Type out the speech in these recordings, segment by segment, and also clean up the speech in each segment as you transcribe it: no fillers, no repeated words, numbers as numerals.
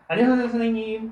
안녕하세요, 선생님.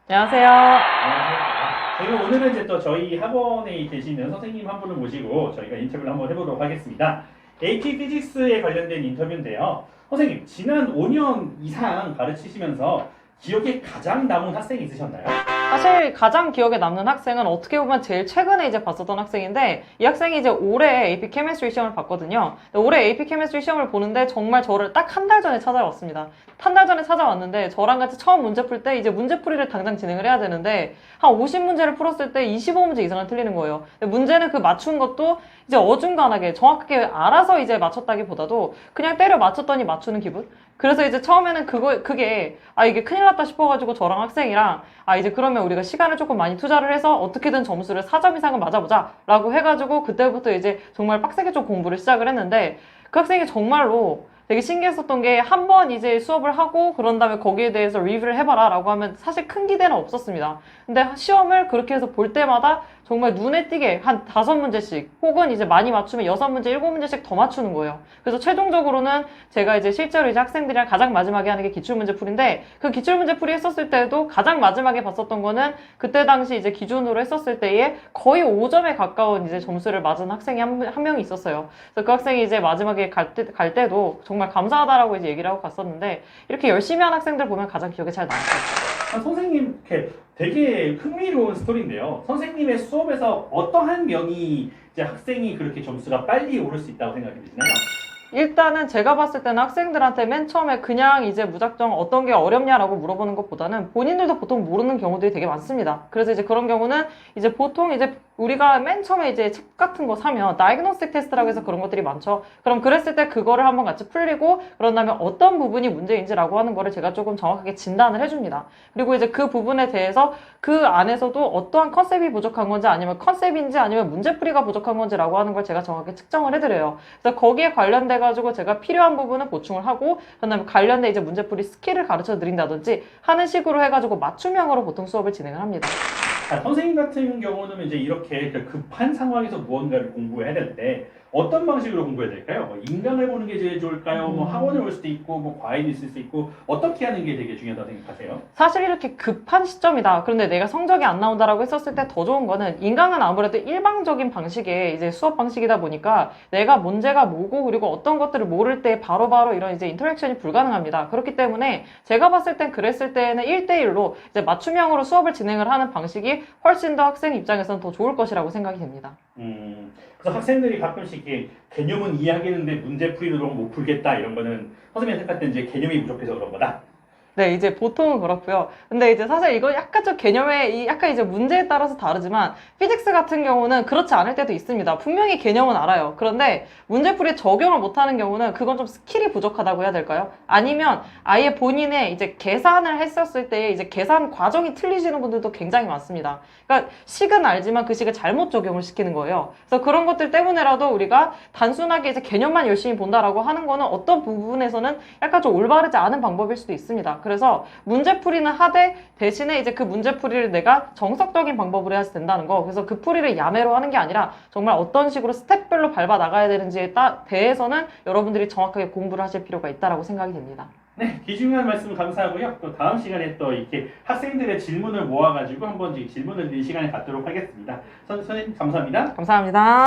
안녕하세요. 안녕하세요. 저희가 오늘은 이제 또 저희 학원에 계시는 선생님 한 분을 모시고 저희가 인터뷰를 한번 해보도록 하겠습니다. AP 피직스에 관련된 인터뷰인데요. 선생님, 지난 5년 이상 가르치시면서 기억에 가장 남은 학생이 있으셨나요? 사실 가장 기억에 남는 학생은 어떻게 보면 제일 최근에 이제 봤었던 학생인데, 이 학생이 이제 올해 AP 케미스트리 시험을 봤거든요. 올해 AP 케미스트리 시험을 보는데 정말 저를 딱 한 달 전에 찾아왔습니다. 한 달 전에 찾아왔는데 저랑 같이 처음 문제 풀 때 이제 문제풀이를 당장 진행을 해야 되는데, 한 50문제를 풀었을 때 25문제 이상을 틀리는 거예요. 문제는 그 맞춘 것도 이제 어중간하게 정확하게 알아서 이제 맞췄다기보다도 그냥 때려 맞췄더니 맞추는 기분? 그래서 이제 처음에는 그게 이게 큰일 났다 싶어가지고 저랑 학생이랑 이제 그러면 우리가 시간을 조금 많이 투자를 해서 어떻게든 점수를 4점 이상은 맞아보자 라고 해가지고 그때부터 이제 정말 빡세게 좀 공부를 시작을 했는데, 그 학생이 정말로 되게 신기했었던 게, 한 번 이제 수업을 하고 그런 다음에 거기에 대해서 리뷰를 해봐라 라고 하면 사실 큰 기대는 없었습니다. 근데 시험을 그렇게 해서 볼 때마다 정말 눈에 띄게 한 5문제씩 혹은 이제 많이 맞추면 6문제, 7문제씩 더 맞추는 거예요. 그래서 최종적으로는 제가 이제 실제로 이제 학생들이랑 가장 마지막에 하는 게 기출문제 풀인데, 그 기출문제 풀이 했었을 때도 가장 마지막에 봤었던 거는 그때 당시 이제 기준으로 했었을 때에 거의 5점에 가까운 이제 점수를 맞은 학생이 한 명이 있었어요. 그래서 그 학생이 이제 마지막에 갈 때도 정말 감사하다라고 이제 얘기를 하고 갔었는데, 이렇게 열심히 한 학생들 보면 가장 기억에 잘 남았어요. 선생님, 되게 흥미로운 스토리인데요. 선생님의 수업에서 어떠한 면이 이제 학생이 그렇게 점수가 빨리 오를 수 있다고 생각이 드시나요? 일단은 제가 봤을 때는 학생들한테 맨 처음에 그냥 이제 무작정 어떤 게 어렵냐라고 물어보는 것보다는 본인들도 보통 모르는 경우들이 되게 많습니다. 그래서 이제 그런 경우는 이제 보통 이제 우리가 맨 처음에 이제 책 같은 거 사면 다이그노스틱 테스트라고 해서 그런 것들이 많죠. 그럼 그랬을 때 그거를 한번 같이 풀리고 그런 다음에 어떤 부분이 문제인지라고 하는 거를 제가 조금 정확하게 진단을 해줍니다. 그리고 이제 그 부분에 대해서 그 안에서도 어떠한 컨셉이 부족한 건지 아니면 컨셉인지 아니면 문제풀이가 부족한 건지라고 하는 걸 제가 정확하게 측정을 해드려요. 그래서 거기에 관련돼 가지고 제가 필요한 부분은 보충을 하고, 그다음에 관련된 이제 문제풀이 스킬을 가르쳐 드린다든지 하는 식으로 해가지고 맞춤형으로 보통 수업을 진행을 합니다. 선생님 같은 경우는 이제 이렇게 급한 상황에서 무언가를 공부해야 될 때 어떤 방식으로 공부해야 될까요? 뭐 인강을 보는 게 제일 좋을까요? 뭐 학원을 올 수도 있고, 뭐 과외도 있을 수 있고, 어떻게 하는 게 되게 중요하다고 생각하세요? 사실 이렇게 급한 시점이다, 그런데 내가 성적이 안 나온다라고 했었을 때 더 좋은 거는, 인강은 아무래도 일방적인 방식의 이제 수업 방식이다 보니까 내가 문제가 뭐고 그리고 어떤 것들을 모를 때 바로바로 이런 이제 인터랙션이 불가능합니다. 그렇기 때문에 제가 봤을 땐 그랬을 때는 1대1로 이제 맞춤형으로 수업을 진행을 하는 방식이 훨씬 더 학생 입장에서는 더 좋을 것이라고 생각이 됩니다. 그래서 학생들이 가끔씩 이렇게 개념은 이해하겠는데 문제풀이도 너무 못 풀겠다 이런 거는 선생님이 생각할 때 이제 개념이 부족해서 그런 거다. 네, 이제 보통은 그렇고요. 근데 이제 사실 이거 약간 좀 개념의 약간 이제 문제에 따라서 다르지만, 피직스 같은 경우는 그렇지 않을 때도 있습니다. 분명히 개념은 알아요. 그런데 문제풀이 적용을 못하는 경우는 그건 좀 스킬이 부족하다고 해야 될까요? 아니면 아예 본인의 이제 계산을 했었을 때 이제 계산 과정이 틀리시는 분들도 굉장히 많습니다. 그러니까 식은 알지만 그 식을 잘못 적용을 시키는 거예요. 그래서 그런 것들 때문에라도 우리가 단순하게 이제 개념만 열심히 본다라고 하는 거는 어떤 부분에서는 약간 좀 올바르지 않은 방법일 수도 있습니다. 그래서 문제풀이는 하되 대신에 이제 그 문제풀이를 내가 정석적인 방법으로 해야 된다는 거. 그래서 그 풀이를 야매로 하는 게 아니라 정말 어떤 식으로 스텝별로 밟아 나가야 되는지에 대해서는 여러분들이 정확하게 공부를 하실 필요가 있다라고 생각이 됩니다. 네, 귀중한 말씀 감사하고요. 또 다음 시간에 또 이렇게 학생들의 질문을 모아가지고 한번 질문을 드릴 시간을 갖도록 하겠습니다. 선생님 감사합니다. 감사합니다.